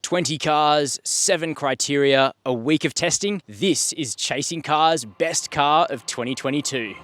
20 cars, 7 criteria, a week of testing. This is Chasing Cars' best car of 2022.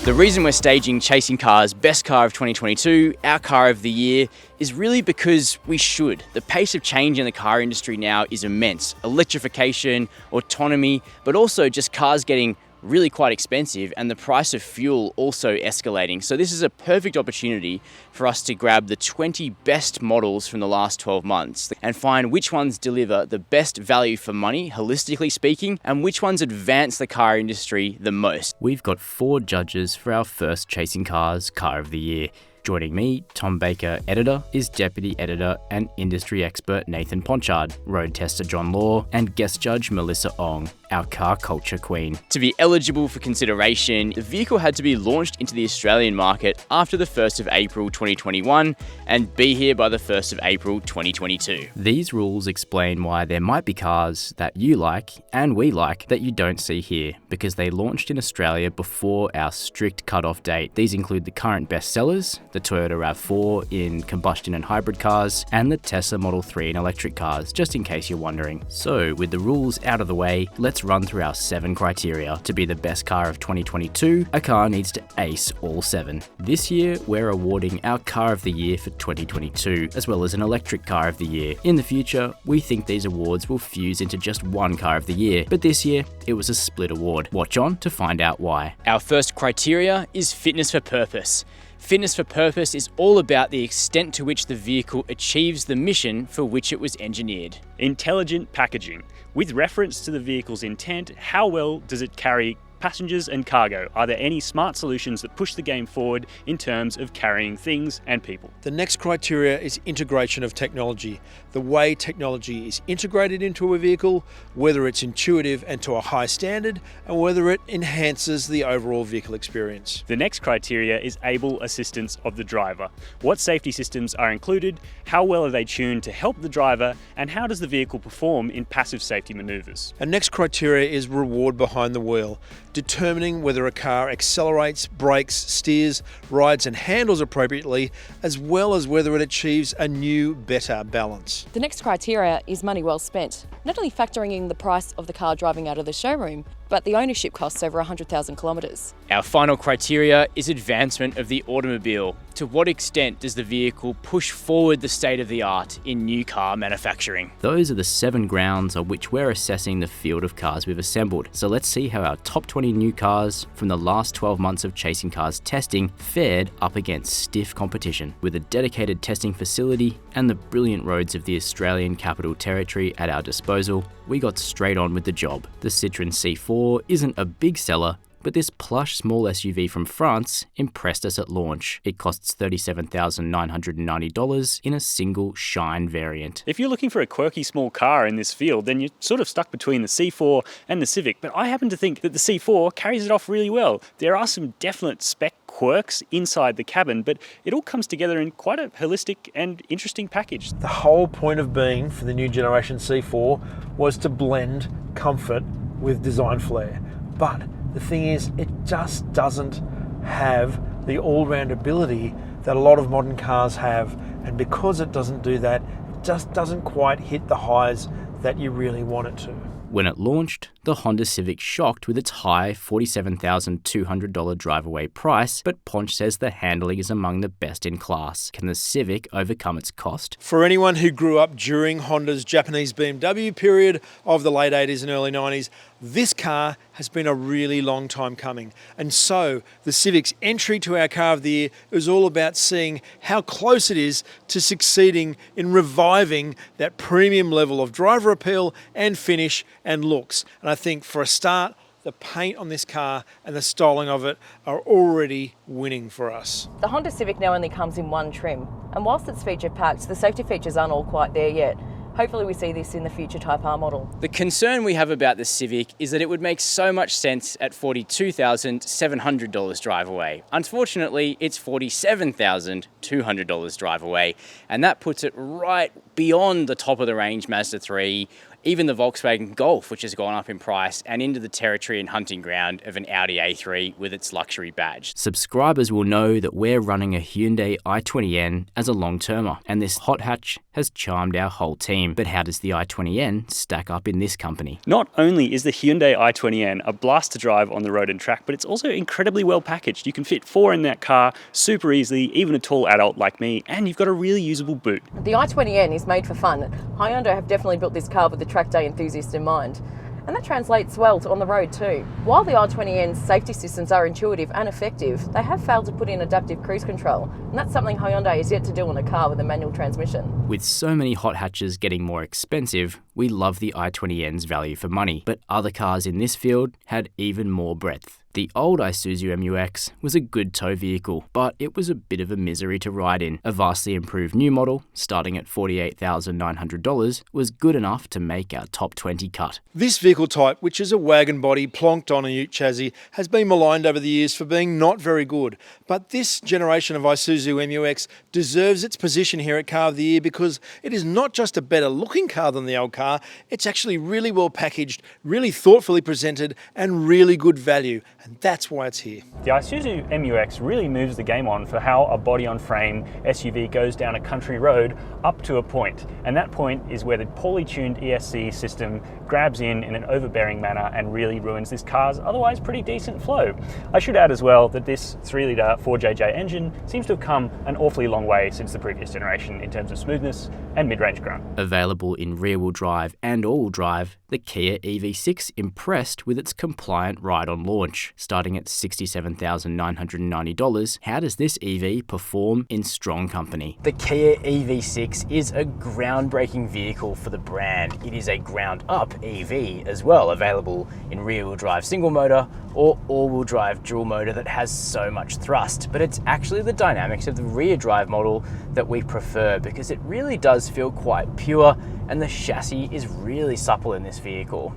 The reason we're staging Chasing Cars' best car of 2022, our car of the year, is really because we should. The pace of change in the car industry now is immense. Electrification, autonomy, but also just cars getting really quite expensive and the price of fuel also escalating. So this is a perfect opportunity for us to grab the 20 best models from the last 12 months and find which ones deliver the best value for money, holistically speaking, and which ones advance the car industry the most. We've got 4 judges for our first Chasing Cars Car of the Year. Joining me, Tom Baker, editor, is deputy editor and industry expert Nathan Ponchard, road tester John Law, and guest judge Melissa Ong, our car culture queen. To be eligible for consideration, the vehicle had to be launched into the Australian market after the 1st of April 2021 and be here by the 1st of April 2022. These rules explain why there might be cars that you like and we like that you don't see here, because they launched in Australia before our strict cut-off date. These include the current bestsellers, the Toyota RAV4 in combustion and hybrid cars, and the Tesla Model 3 in electric cars, just in case you're wondering. So, with the rules out of the way, let's run through our 7 criteria. To be the best car of 2022, a car needs to ace all 7. This year, we're awarding our car of the year for 2022, as well as an electric car of the year. In the future, we think these awards will fuse into just one car of the year, but this year, it was a split award. Watch on to find out why. Our first criteria is fitness for purpose. Fitness for purpose is all about the extent to which the vehicle achieves the mission for which it was engineered. Intelligent packaging. With reference to the vehicle's intent, how well does it carry passengers and cargo? Are there any smart solutions that push the game forward in terms of carrying things and people? The next criteria is integration of technology. The way technology is integrated into a vehicle, whether it's intuitive and to a high standard, and whether it enhances the overall vehicle experience. The next criteria is able assistance of the driver. What safety systems are included, how well are they tuned to help the driver, and how does the vehicle perform in passive safety maneuvers? And next criteria is reward behind the wheel, determining whether a car accelerates, brakes, steers, rides and handles appropriately, as well as whether it achieves a new, better balance. The next criteria is money well spent, not only factoring in the price of the car driving out of the showroom, but the ownership costs over 100,000 kilometres. Our final criteria is advancement of the automobile. To what extent does the vehicle push forward the state of the art in new car manufacturing? Those are the 7 grounds on which we're assessing the field of cars we've assembled. So let's see how our top 20 new cars from the last 12 months of Chasing Cars testing fared up against stiff competition. With a dedicated testing facility and the brilliant roads of the Australian Capital Territory at our disposal, we got straight on with the job. The Citroen C4 isn't a big seller, but this plush small SUV from France impressed us at launch. It costs $37,990 in a single Shine variant. If you're looking for a quirky small car in this field, then you're sort of stuck between the C4 and the Civic, but I happen to think that the C4 carries it off really well. There are some definite spec quirks inside the cabin, but it all comes together in quite a holistic and interesting package. The whole point of being for the new generation C4 was to blend comfort with design flair. But the thing is, it just doesn't have the all-round ability that a lot of modern cars have. And because it doesn't do that, it just doesn't quite hit the highs that you really want it to. When it launched, the Honda Civic shocked with its high $47,200 drive-away price, but Ponch says the handling is among the best in class. Can the Civic overcome its cost? For anyone who grew up during Honda's Japanese BMW period of the late 80s and early 90s, this car has been a really long time coming. And so the Civic's entry to our car of the year is all about seeing how close it is to succeeding in reviving that premium level of driver appeal and finish and looks. And I think for a start, the paint on this car and the styling of it are already winning for us. The Honda Civic now only comes in one trim, and whilst it's feature packed, the safety features aren't all quite there yet. Hopefully we see this in the future Type R model. The concern we have about the Civic is that it would make so much sense at $42,700 drive away. Unfortunately, it's $47,200 drive away, and that puts it right beyond the top of the range Mazda 3, even the Volkswagen Golf, which has gone up in price, and into the territory and hunting ground of an Audi A3 with its luxury badge. Subscribers will know that we're running a Hyundai i20N as a long-termer, and this hot hatch has charmed our whole team. But how does the i20N stack up in this company? Not only is the Hyundai i20N a blast to drive on the road and track, but it's also incredibly well packaged. You can fit 4 in that car super easily, even a tall adult like me, and you've got a really usable boot. The i20N is made for fun. Hyundai have definitely built this car with the track day enthusiast in mind. And that translates well on the road too. While the i20N's safety systems are intuitive and effective, they have failed to put in adaptive cruise control. And that's something Hyundai is yet to do on a car with a manual transmission. With so many hot hatches getting more expensive, we love the i20N's value for money. But other cars in this field had even more breadth. The old Isuzu MU-X was a good tow vehicle, but it was a bit of a misery to ride in. A vastly improved new model, starting at $48,900, was good enough to make our top 20 cut. This vehicle type, which is a wagon body plonked on a ute chassis, has been maligned over the years for being not very good. But this generation of Isuzu MU-X deserves its position here at Car of the Year because it is not just a better looking car than the old car, it's actually really well packaged, really thoughtfully presented, and really good value. And that's why it's here. The Isuzu MU-X really moves the game on for how a body-on-frame SUV goes down a country road up to a point. And that point is where the poorly tuned ESC system grabs in an overbearing manner and really ruins this car's otherwise pretty decent flow. I should add as well that this 3-litre 4JJ engine seems to have come an awfully long way since the previous generation in terms of smoothness and mid-range grunt. Available in rear-wheel drive and all-wheel drive, the Kia EV6 impressed with its compliant ride on launch. Starting at $67,990, how does this EV perform in strong company? The Kia EV6 is a groundbreaking vehicle for the brand. It is a ground-up EV as well, available in rear-wheel drive single motor or all-wheel drive dual motor that has so much thrust. But it's actually the dynamics of the rear drive model that we prefer because it really does feel quite pure and the chassis is really supple in this vehicle.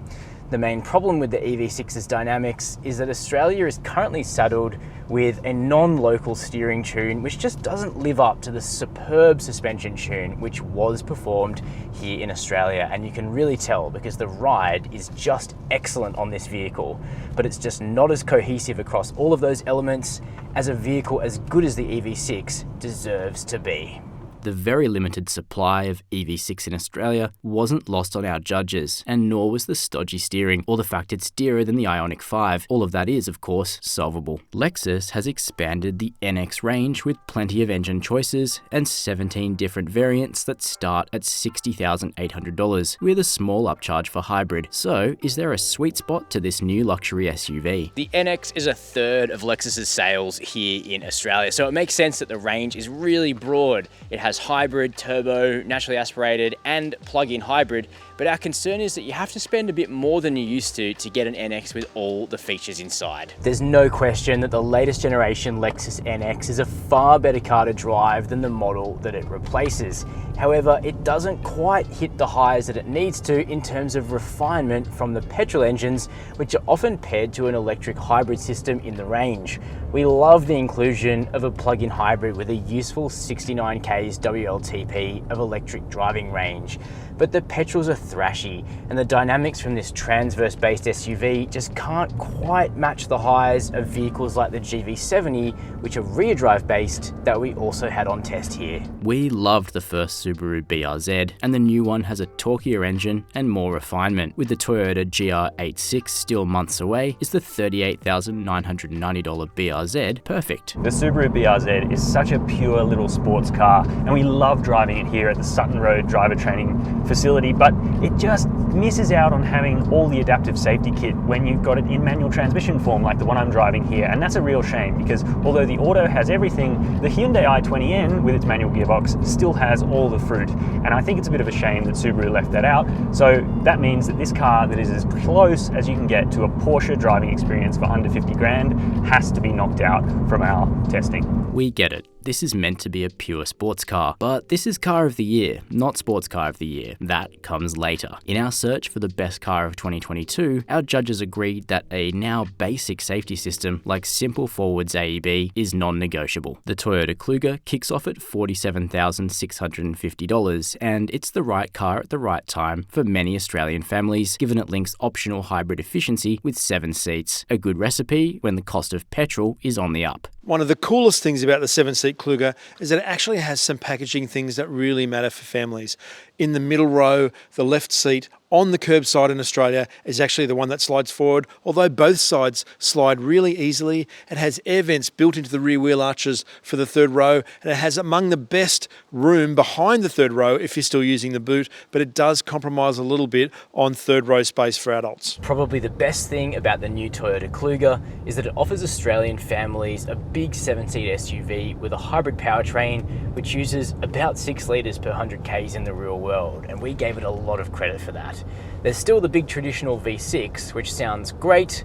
The main problem with the EV6's dynamics is that Australia is currently saddled with a non-local steering tune which just doesn't live up to the superb suspension tune which was performed here in Australia, and you can really tell because the ride is just excellent on this vehicle, but it's just not as cohesive across all of those elements as a vehicle as good as the EV6 deserves to be. The very limited supply of EV6 in Australia wasn't lost on our judges, and nor was the stodgy steering or the fact it's dearer than the Ioniq 5. All of that is, of course, solvable. Lexus has expanded the NX range with plenty of engine choices and 17 different variants that start at $60,800 with a small upcharge for hybrid. So, is there a sweet spot to this new luxury SUV? The NX is a third of Lexus's sales here in Australia, so it makes sense that the range is really broad. It has hybrid, turbo, naturally aspirated, and plug-in hybrid, but our concern is that you have to spend a bit more than you used to get an NX with all the features inside. There's no question that the latest generation Lexus NX is a far better car to drive than the model that it replaces. However, it doesn't quite hit the highs that it needs to in terms of refinement from the petrol engines, which are often paired to an electric hybrid system in the range. We love the inclusion of a plug-in hybrid with a useful 69 k's WLTP of electric driving range. But the petrols are thrashy, and the dynamics from this transverse-based SUV just can't quite match the highs of vehicles like the GV70, which are rear drive based, that we also had on test here. We loved the first Subaru BRZ, and the new one has a torquier engine and more refinement. With the Toyota GR86 still months away, is the $38,990 BRZ perfect? The Subaru BRZ is such a pure little sports car, and we love driving it here at the Sutton Road driver training facility, but it just misses out on having all the adaptive safety kit when you've got it in manual transmission form like the one I'm driving here, and that's a real shame because although the Auto has everything, the Hyundai i20N with its manual gearbox still has all the fruit, and I think it's a bit of a shame that Subaru left that out. So that means that this car that is as close as you can get to a Porsche driving experience for under 50 grand has to be knocked out from our testing. We get it. This is meant to be a pure sports car, but this is Car of the Year, not Sports Car of the Year. That comes later. In our search for the best car of 2022, our judges agreed that a now basic safety system like simple forwards AEB is non-negotiable. The Toyota Kluger kicks off at $47,650, and it's the right car at the right time for many Australian families, given it links optional hybrid efficiency with 7 seats, a good recipe when the cost of petrol is on the up. One of the coolest things about the 7-seat Kluger is that it actually has some packaging things that really matter for families. In the middle row, the left seat on the curbside in Australia is actually the one that slides forward, although both sides slide really easily. It has air vents built into the rear wheel arches for the third row, and it has among the best room behind the third row if you're still using the boot, but it does compromise a little bit on third row space for adults. Probably the best thing about the new Toyota Kluger is that it offers Australian families a big 7-seat SUV with a hybrid powertrain which uses about 6 litres per 100 k's in the real world, and we gave it a lot of credit for that. There's still the big traditional V6, which sounds great,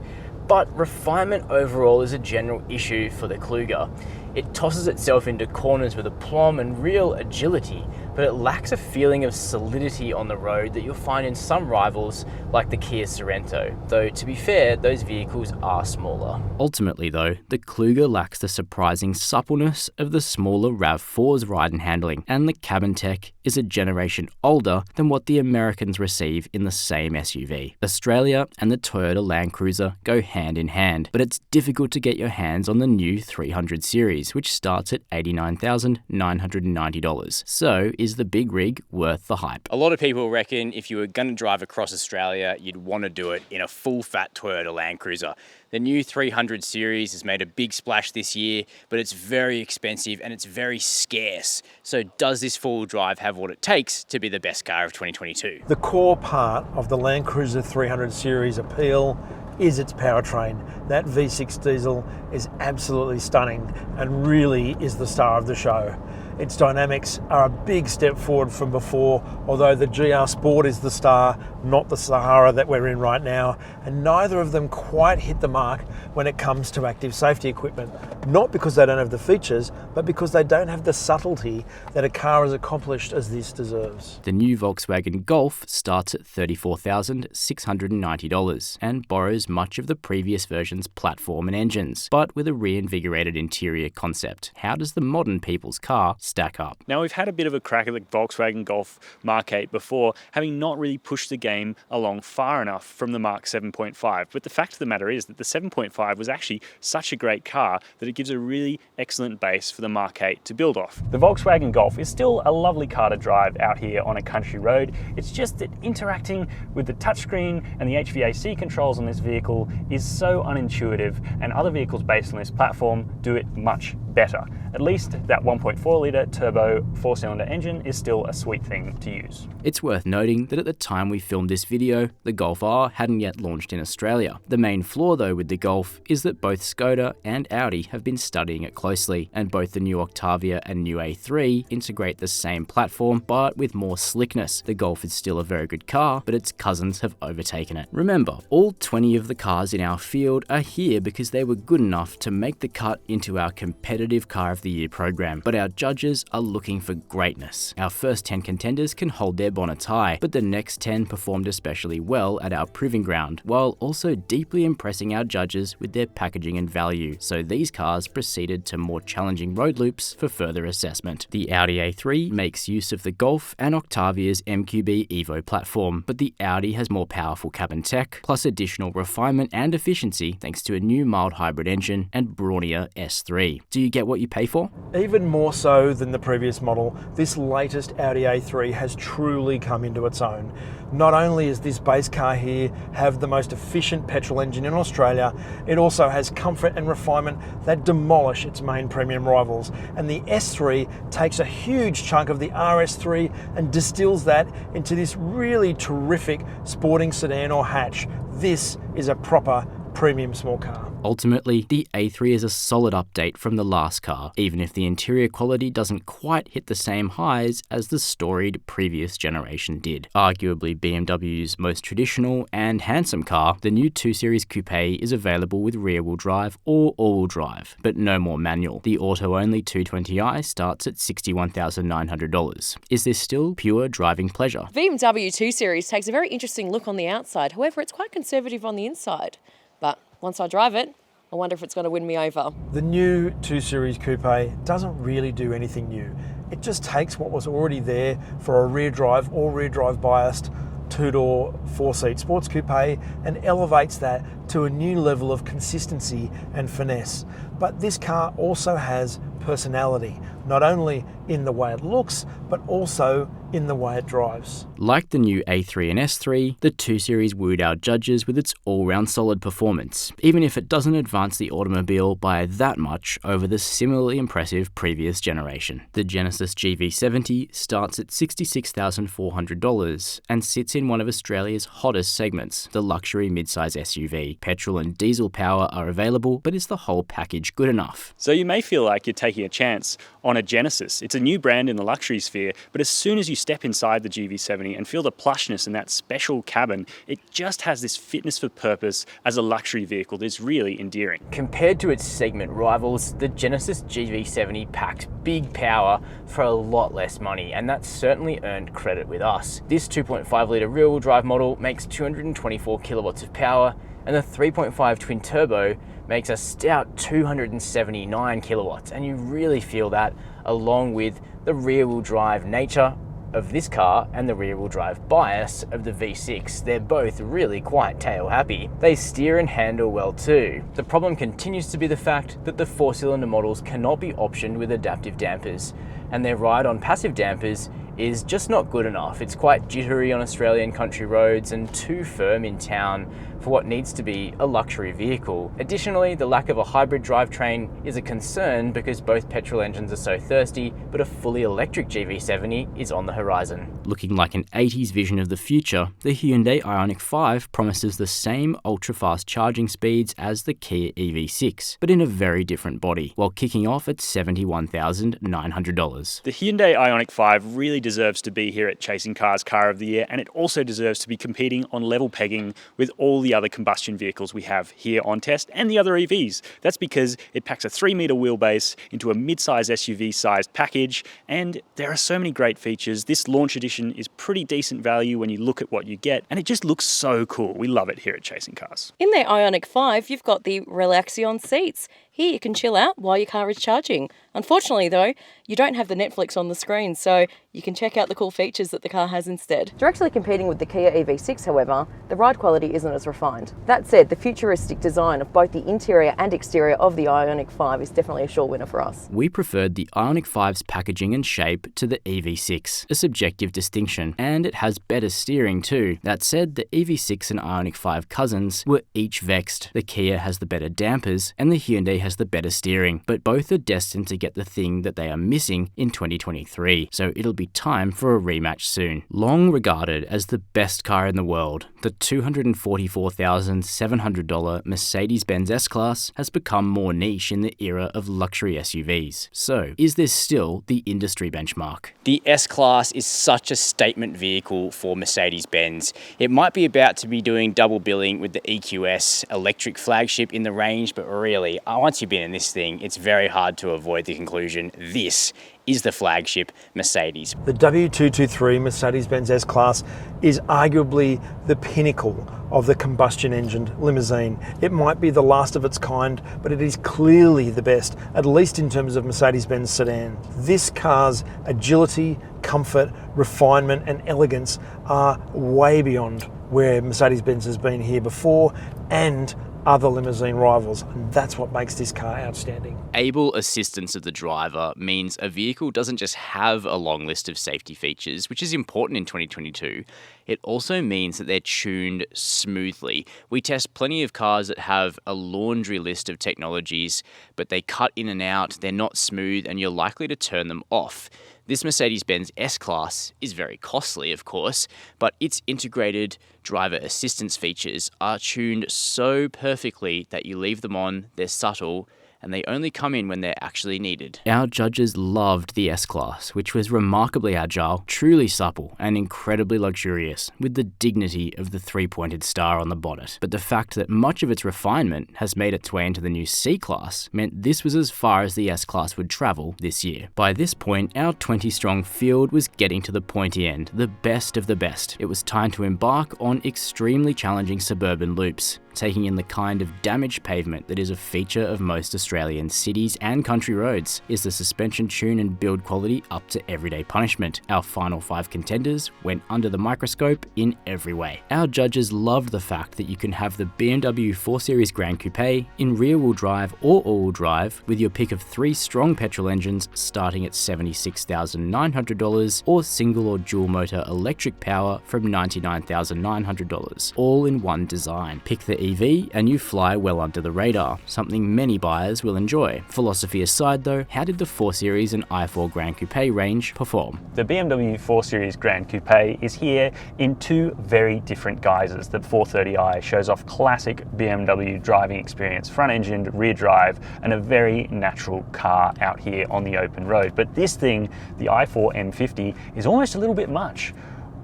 but refinement overall is a general issue for the Kluger. It tosses itself into corners with aplomb and real agility, but it lacks a feeling of solidity on the road that you'll find in some rivals like the Kia Sorento, though to be fair, those vehicles are smaller. Ultimately though, the Kluger lacks the surprising suppleness of the smaller RAV4's ride and handling, and the cabin tech is a generation older than what the Americans receive in the same SUV. Australia and the Toyota Land Cruiser go hand in hand, but it's difficult to get your hands on the new 300 series, which starts at $89,990. So is the big rig worth the hype? A lot of people reckon if you were going to drive across Australia, you'd want to do it in a full-fat Toyota Land Cruiser. The new 300 series has made a big splash this year, but it's very expensive and it's very scarce. So does this four-wheel drive have what it takes to be the best car of 2022? The core part of the Land Cruiser 300 series appeal is its powertrain. That V6 diesel is absolutely stunning and really is the star of the show. Its dynamics are a big step forward from before, although the GR Sport is the star, not the Sahara that we're in right now, and neither of them quite hit the mark when it comes to active safety equipment. Not because they don't have the features, but because they don't have the subtlety that a car as accomplished as this deserves. The new Volkswagen Golf starts at $34,690 and borrows much of the previous version's platform and engines, but with a reinvigorated interior concept. How does the modern people's car stack up? Now, we've had a bit of a crack at the Volkswagen Golf Mark 8 before, having not really pushed the game along far enough from the Mark 7.5. But the fact of the matter is that the 7.5 was actually such a great car that it gives a really excellent base for the Mark 8 to build off. The Volkswagen Golf is still a lovely car to drive out here on a country road. It's just that interacting with the touchscreen and the HVAC controls on this vehicle is so unintuitive, and other vehicles based on this platform do it much better. At least that 1.4 litre turbo 4-cylinder engine is still a sweet thing to use. It's worth noting that at the time we filmed this video, the Golf R hadn't yet launched in Australia. The main flaw though with the Golf is that both Skoda and Audi have been studying it closely, and both the new Octavia and new A3 integrate the same platform but with more slickness. The Golf is still a very good car, but its cousins have overtaken it. Remember, all 20 of the cars in our field are here because they were good enough to make the cut into our competitive Car of the Year program, but our judges are looking for greatness. Our first 10 contenders can hold their bonnets high, but the next 10 performed especially well at our proving ground, while also deeply impressing our judges with their packaging and value, so these cars proceeded to more challenging road loops for further assessment. The Audi A3 makes use of the Golf and Octavia's MQB Evo platform, but the Audi has more powerful cabin tech, plus additional refinement and efficiency thanks to a new mild hybrid engine and brawnier S3. Do you get what you pay for? Even more so than the previous model, this latest Audi A3 has truly come into its own. Not only does this base car here have the most efficient petrol engine in Australia, it also has comfort and refinement that demolish its main premium rivals. And the S3 takes a huge chunk of the RS3 and distills that into this really terrific sporting sedan or hatch. This is a proper premium small car. Ultimately, the A3 is a solid update from the last car, even if the interior quality doesn't quite hit the same highs as the storied previous generation did. Arguably BMW's most traditional and handsome car, the new 2 Series Coupe is available with rear-wheel drive or all-wheel drive, but no more manual. The auto-only 220i starts at $61,900. Is this still pure driving pleasure? BMW 2 Series takes a very interesting look on the outside, however it's quite conservative on the inside. But once I drive it, I wonder if it's going to win me over. The new 2 Series Coupe doesn't really do anything new. It just takes what was already there for a rear drive or rear drive biased 2-door 4-seat sports coupe and elevates that to a new level of consistency and finesse. But this car also has personality, not only in the way it looks, but also in the way it drives. Like the new A3 and S3, the 2 Series wooed our judges with its all-round solid performance, even if it doesn't advance the automobile by that much over the similarly impressive previous generation. The Genesis GV70 starts at $66,400 and sits in one of Australia's hottest segments, the luxury midsize SUV. Petrol and diesel power are available, but is the whole package good enough? So you may feel like you're taking a chance on a Genesis. It's a new brand in the luxury sphere, but as soon as you step inside the GV70 and feel the plushness in that special cabin, it just has this fitness for purpose as a luxury vehicle that's really endearing. Compared to its segment rivals, the Genesis GV70 packs big power for a lot less money, and that's certainly earned credit with us. This 2.5 litre rear-wheel drive model makes 224 kilowatts of power, and the 3.5 twin turbo makes a stout 279 kilowatts, and you really feel that along with the rear-wheel drive nature of this car and the rear-wheel drive bias of the V6. They're both really quite tail happy. They steer and handle well too. The problem continues to be the fact that the 4-cylinder models cannot be optioned with adaptive dampers, and their ride on passive dampers is just not good enough. It's quite jittery on Australian country roads and too firm in town for what needs to be a luxury vehicle. Additionally, the lack of a hybrid drivetrain is a concern because both petrol engines are so thirsty, but a fully electric GV70 is on the horizon. Looking like an 80s vision of the future, the Hyundai Ioniq 5 promises the same ultra-fast charging speeds as the Kia EV6, but in a very different body, while kicking off at $71,900. The Hyundai Ioniq 5 really deserves to be here at Chasing Cars Car of the Year, and it also deserves to be competing on level pegging with all the other combustion vehicles we have here on test and the other EVs. That's because it packs a 3-metre wheelbase into a mid-size SUV-sized package, and there are so many great features. This launch edition is pretty decent value when you look at what you get, and it just looks so cool. We love it here at Chasing Cars. In the Ioniq 5, you've got the Relaxion seats. Here you can chill out while your car is charging. Unfortunately though, you don't have the Netflix on the screen, so you can check out the cool features that the car has instead. Directly competing with the Kia EV6, however, the ride quality isn't as refined. That said, the futuristic design of both the interior and exterior of the Ioniq 5 is definitely a sure winner for us. We preferred the Ioniq 5's packaging and shape to the EV6, a subjective distinction, and it has better steering too. That said, the EV6 and Ioniq 5 cousins were each vexed. The Kia has the better dampers, and the Hyundai has the better steering, but both are destined to get the thing that they are missing in 2023, so it'll be time for a rematch soon. Long regarded as the best car in the world, the $244,700 Mercedes-Benz S-Class has become more niche in the era of luxury SUVs. So, is this still the industry benchmark? The S-Class is such a statement vehicle for Mercedes-Benz. It might be about to be doing double billing with the EQS electric flagship in the range, but really, once you've been in this thing, it's very hard to avoid the conclusion this is the flagship Mercedes. The W223 Mercedes-Benz S-Class is arguably the pinnacle of the combustion engined limousine. It might be the last of its kind, but it is clearly the best, at least in terms of Mercedes-Benz sedan. This car's agility, comfort, refinement and elegance are way beyond where Mercedes-Benz has been here before and other limousine rivals, and that's what makes this car outstanding. Able assistance of the driver means a vehicle doesn't just have a long list of safety features, which is important in 2022. It also means that they're tuned smoothly. We test plenty of cars that have a laundry list of technologies, but they cut in and out, they're not smooth, and you're likely to turn them off. This Mercedes-Benz S-Class is very costly, of course, but its integrated driver assistance features are tuned so perfectly that you leave them on, they're subtle, and they only come in when they're actually needed. Our judges loved the S-Class, which was remarkably agile, truly supple, and incredibly luxurious, with the dignity of the three-pointed star on the bonnet. But the fact that much of its refinement has made its way into the new C-Class meant this was as far as the S-Class would travel this year. By this point, our 20-strong field was getting to the pointy end, the best of the best. It was time to embark on extremely challenging suburban loops, taking in the kind of damaged pavement that is a feature of most Australian cities and country roads. Is the suspension tune and build quality up to everyday punishment? Our final 5 contenders went under the microscope in every way. Our judges loved the fact that you can have the BMW 4 Series Grand Coupe in rear-wheel drive or all-wheel drive with your pick of 3 strong petrol engines starting at $76,900 or single or dual motor electric power from $99,900, all in one design. Pick the EV and you fly well under the radar, something many buyers will enjoy. Philosophy aside though, how did the 4 Series and i4 Grand Coupe range perform? The BMW 4 Series Grand Coupe is here in 2 very different guises. The 430i shows off classic BMW driving experience, front-engined, rear drive, and a very natural car out here on the open road. But this thing, the i4 M50, is almost a little bit much.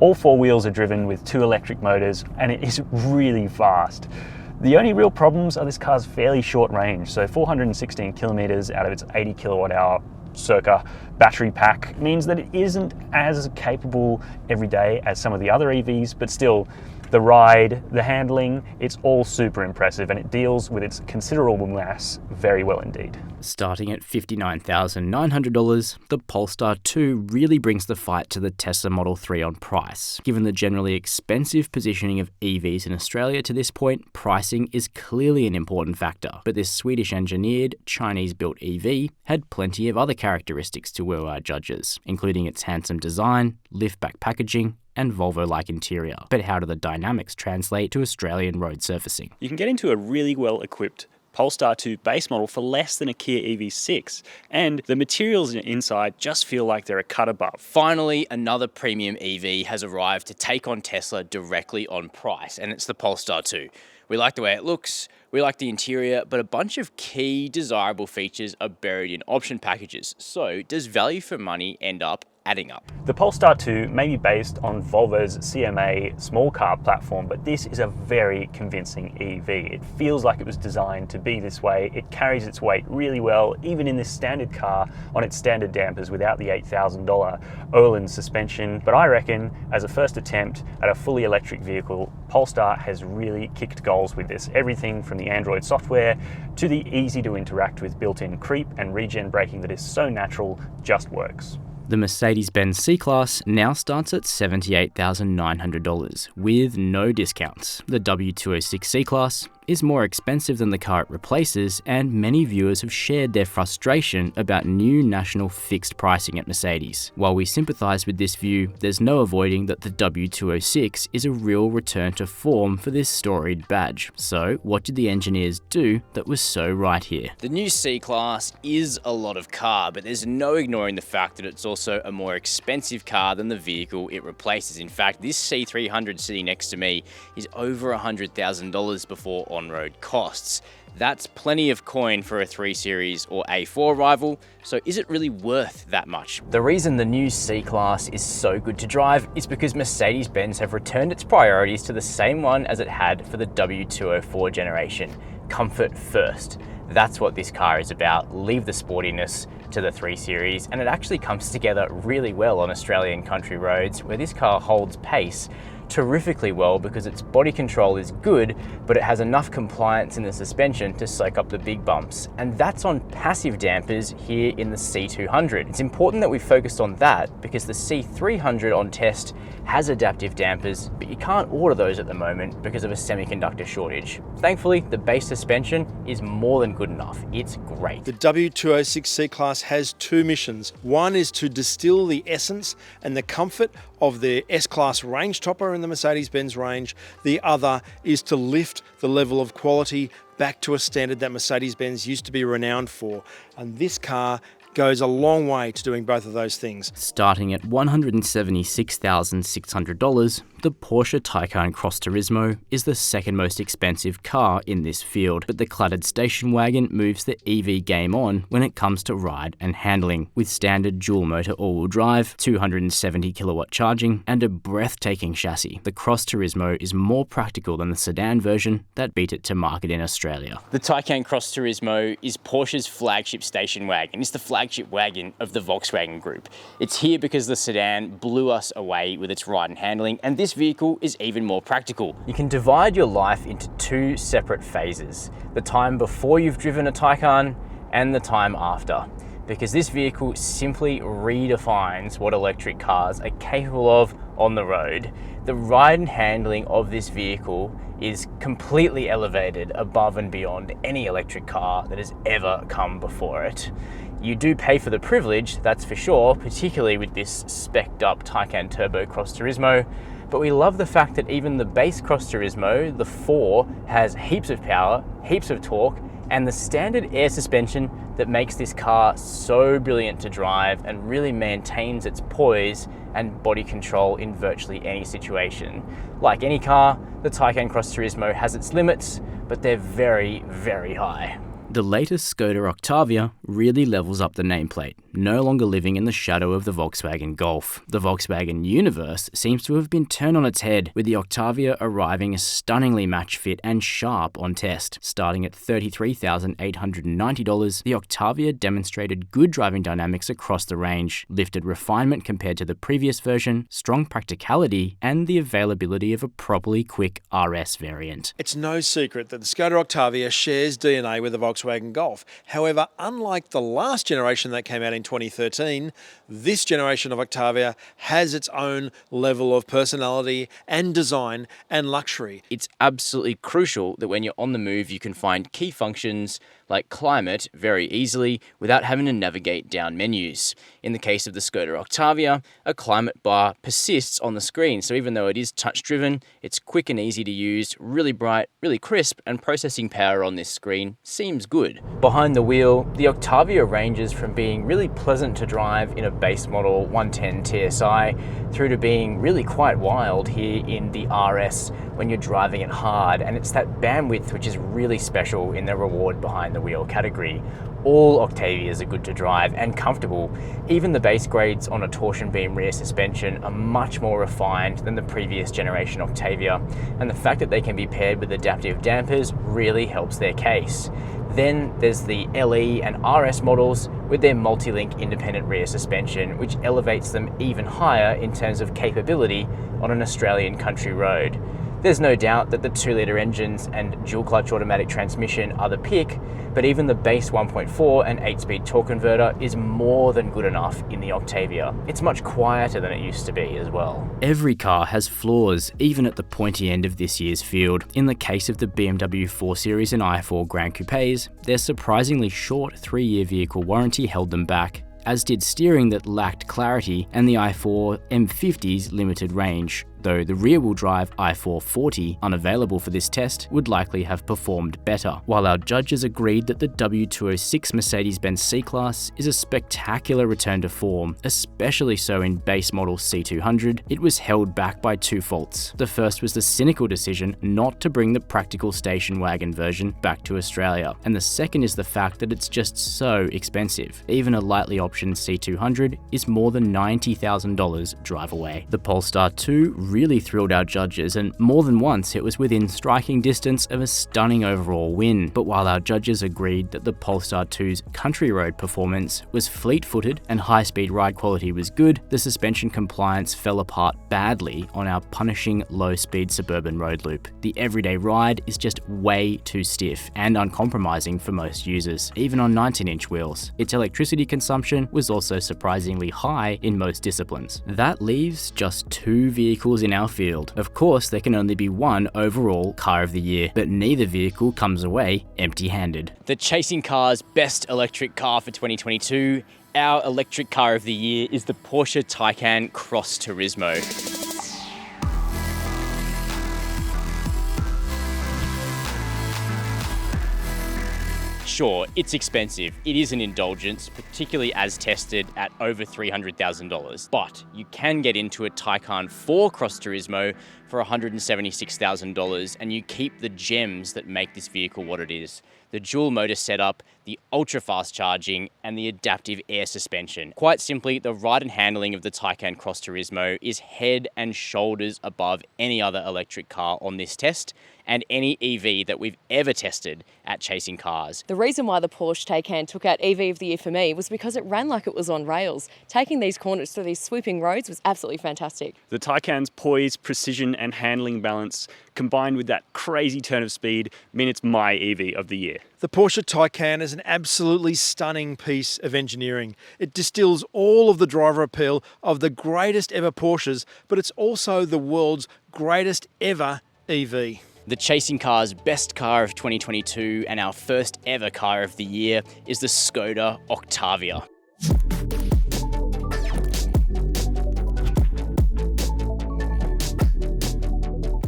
All 4 wheels are driven with 2 electric motors, and it is really fast. The only real problems are this car's fairly short range, so 416 kilometers out of its 80 kilowatt hour circa battery pack means that it isn't as capable every day as some of the other EVs, but still, the ride, the handling, it's all super impressive, and it deals with its considerable mass very well indeed. Starting at $59,900, the Polestar 2 really brings the fight to the Tesla Model 3 on price. Given the generally expensive positioning of EVs in Australia to this point, pricing is clearly an important factor. But this Swedish-engineered, Chinese-built EV had plenty of other characteristics to woo our judges, including its handsome design, liftback packaging, and Volvo-like interior. But how do the dynamics translate to Australian road surfacing? You can get into a really well-equipped Polestar 2 base model for less than a Kia EV6, and the materials inside just feel like they're a cut above. Finally, another premium EV has arrived to take on Tesla directly on price, and it's the Polestar 2. We like the way it looks, we like the interior, but a bunch of key desirable features are buried in option packages. So, does value for money end up adding up? The Polestar 2 may be based on Volvo's CMA small car platform, but this is a very convincing EV. It feels like it was designed to be this way. It carries its weight really well, even in this standard car on its standard dampers without the $8,000 Öhlins suspension. But I reckon, as a first attempt at a fully electric vehicle, Polestar has really kicked goals with this. Everything from the Android software to the easy to interact with built-in creep and regen braking that is so natural just works. The Mercedes-Benz C-Class now starts at $78,900 with no discounts. The W206 C-Class is more expensive than the car it replaces, and many viewers have shared their frustration about new national fixed pricing at Mercedes. While we sympathise with this view, there's no avoiding that the W206 is a real return to form for this storied badge. So, what did the engineers do that was so right here? The new C-Class is a lot of car, but there's no ignoring the fact that it's also a more expensive car than the vehicle it replaces. In fact, this C300 sitting next to me is over $100,000 before on-road costs. That's plenty of coin for a 3 Series or A4 rival, so is it really worth that much? The reason the new C-Class is so good to drive is because Mercedes-Benz have returned its priorities to the same one as it had for the W204 generation: comfort first. That's what this car is about. Leave the sportiness to the 3 Series, and it actually comes together really well on Australian country roads, where this car holds pace terrifically well because its body control is good, but it has enough compliance in the suspension to soak up the big bumps. And that's on passive dampers here in the C200. It's important that we focused on that because the C300 on test has adaptive dampers, but you can't order those at the moment because of a semiconductor shortage. Thankfully, the base suspension is more than good enough. It's great. The W206 C-Class has two missions. One is to distill the essence and the comfort of the S-Class range topper in the Mercedes-Benz range. The other is to lift the level of quality back to a standard that Mercedes-Benz used to be renowned for. And this car goes a long way to doing both of those things. Starting at $176,600, the Porsche Taycan Cross Turismo is the second most expensive car in this field, but the cluttered station wagon moves the EV game on when it comes to ride and handling. With standard dual-motor all-wheel drive, 270 kilowatt charging, and a breathtaking chassis, the Cross Turismo is more practical than the sedan version that beat it to market in Australia. The Taycan Cross Turismo is Porsche's flagship station wagon. It's the flagship wagon of the Volkswagen Group. It's here because the sedan blew us away with its ride and handling, and this vehicle is even more practical. You can divide your life into two separate phases: the time before you've driven a Taycan and the time after, because this vehicle simply redefines what electric cars are capable of on the road. The ride and handling of this vehicle is completely elevated above and beyond any electric car that has ever come before it. You do pay for the privilege, that's for sure, particularly with this spec'd up Taycan Turbo Cross Turismo, but we love the fact that even the base Cross Turismo, the 4, has heaps of power, heaps of torque, and the standard air suspension that makes this car so brilliant to drive and really maintains its poise and body control in virtually any situation. Like any car, the Taycan Cross Turismo has its limits, but they're very, very high. The latest Skoda Octavia really levels up the nameplate, no longer living in the shadow of the Volkswagen Golf. The Volkswagen universe seems to have been turned on its head, with the Octavia arriving stunningly match fit and sharp on test. Starting at $33,890, the Octavia demonstrated good driving dynamics across the range, lifted refinement compared to the previous version, strong practicality, and the availability of a properly quick RS variant. It's no secret that the Skoda Octavia shares DNA with the Volkswagen Golf. However, unlike the last generation that came out in 2013, this generation of Octavia has its own level of personality and design and luxury. It's absolutely crucial that when you're on the move, you can find key functions like climate very easily without having to navigate down menus. In the case of the Skoda Octavia, a climate bar persists on the screen, so even though it is touch-driven, it's quick and easy to use, really bright, really crisp, and processing power on this screen seems good. Behind the wheel, the Octavia ranges from being really pleasant to drive in a base model 110 TSI through to being really quite wild here in the RS when you're driving it hard, and it's that bandwidth which is really special in the reward behind the wheel category. All Octavias are good to drive and comfortable. Even the base grades on a torsion beam rear suspension are much more refined than the previous generation Octavia, and the fact that they can be paired with adaptive dampers really helps their case. Then there's the LE and RS models with their multi-link independent rear suspension, which elevates them even higher in terms of capability on an Australian country road. There's no doubt that the 2-litre engines and dual-clutch automatic transmission are the pick, but even the base 1.4 and 8-speed torque converter is more than good enough in the Octavia. It's much quieter than it used to be as well. Every car has flaws, even at the pointy end of this year's field. In the case of the BMW 4 Series and i4 Grand Coupes, their surprisingly short 3-year vehicle warranty held them back, as did steering that lacked clarity and the i4 M50's limited range, though the rear-wheel drive i440, unavailable for this test, would likely have performed better. While our judges agreed that the W206 Mercedes-Benz C-Class is a spectacular return to form, especially so in base model C200, it was held back by two faults. The first was the cynical decision not to bring the practical station wagon version back to Australia, and the second is the fact that it's just so expensive. Even a lightly optioned C200 is more than $90,000 drive away. The Polestar 2 really thrilled our judges, and more than once it was within striking distance of a stunning overall win. But while our judges agreed that the Polestar 2's country road performance was fleet-footed and high-speed ride quality was good, the suspension compliance fell apart badly on our punishing low-speed suburban road loop. The everyday ride is just way too stiff and uncompromising for most users, even on 19-inch wheels. Its electricity consumption was also surprisingly high in most disciplines. That leaves just 2 vehicles in our field. Of course, there can only be one overall car of the year, but neither vehicle comes away empty-handed. The Chasing Cars Best Electric Car for 2022, our electric car of the year is the Porsche Taycan Cross Turismo. Sure, it's expensive. It is an indulgence, particularly as tested at over $300,000. But you can get into a Taycan 4 Cross Turismo for $176,000, and you keep the gems that make this vehicle what it is. The dual motor setup, the ultra fast charging, and the adaptive air suspension. Quite simply, the ride and handling of the Taycan Cross Turismo is head and shoulders above any other electric car on this test, and any EV that we've ever tested at Chasing Cars. The reason why the Porsche Taycan took out EV of the year for me was because it ran like it was on rails. Taking these corners through these swooping roads was absolutely fantastic. The Taycan's poise, precision and handling balance, combined with that crazy turn of speed, mean it's my EV of the year. The Porsche Taycan is an absolutely stunning piece of engineering. It distills all of the driver appeal of the greatest ever Porsches, but it's also the world's greatest ever EV. The Chasing Cars Best Car of 2022 and our first ever car of the year is the Skoda Octavia.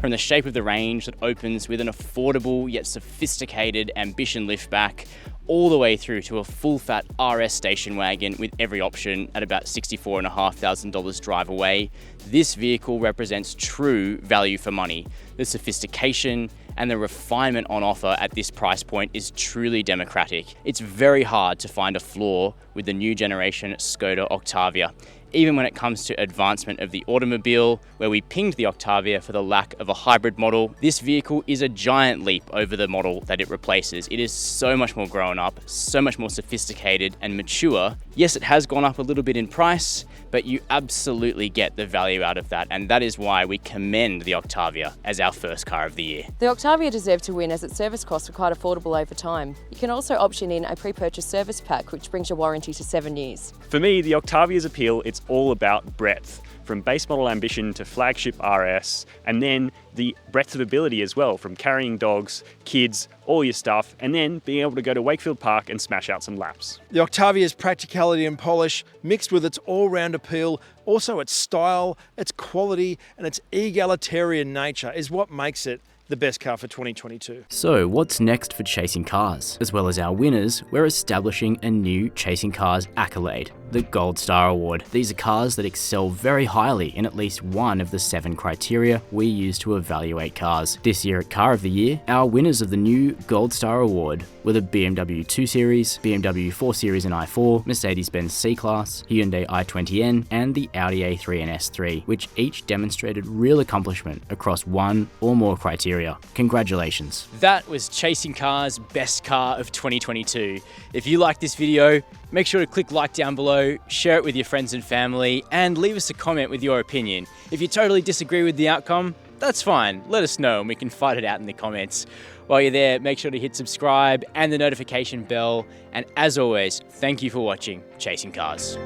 From the shape of the range that opens with an affordable yet sophisticated Ambition liftback, all the way through to a full-fat RS station wagon with every option at about $64,500 drive away, this vehicle represents true value for money. The sophistication and the refinement on offer at this price point is truly democratic. It's very hard to find a flaw with the new generation Skoda Octavia. Even when it comes to advancement of the automobile, where we pinged the Octavia for the lack of a hybrid model, this vehicle is a giant leap over the model that it replaces. It is so much more grown up, so much more sophisticated and mature. Yes, it has gone up a little bit in price, but you absolutely get the value out of that, and that is why we commend the Octavia as our first car of the year. The Octavia deserved to win as its service costs were quite affordable over time. You can also option in a pre-purchase service pack, which brings your warranty to 7 years. For me, the Octavia's appeal, it's all about breadth. From base model Ambition to flagship RS, and then the breadth of ability as well, from carrying dogs, kids, all your stuff, and then being able to go to Wakefield Park and smash out some laps. The Octavia's practicality and polish, mixed with its all-round appeal, also its style, its quality, and its egalitarian nature is what makes it the best car for 2022. So what's next for Chasing Cars? As well as our winners, we're establishing a new Chasing Cars accolade, the Gold Star Award. These are cars that excel very highly in at least one of the 7 criteria we use to evaluate cars. This year at Car of the Year, our winners of the new Gold Star Award were the BMW 2 Series, BMW 4 Series and i4, Mercedes-Benz C-Class, Hyundai i20N, and the Audi A3 and S3, which each demonstrated real accomplishment across one or more criteria. Congratulations. That was Chasing Cars Best Car of 2022. If you like this video, make sure to click like down below, share it with your friends and family, and leave us a comment with your opinion. If you totally disagree with the outcome, that's fine. Let us know and we can fight it out in the comments. While you're there, make sure to hit subscribe and the notification bell. And as always, thank you for watching Chasing Cars.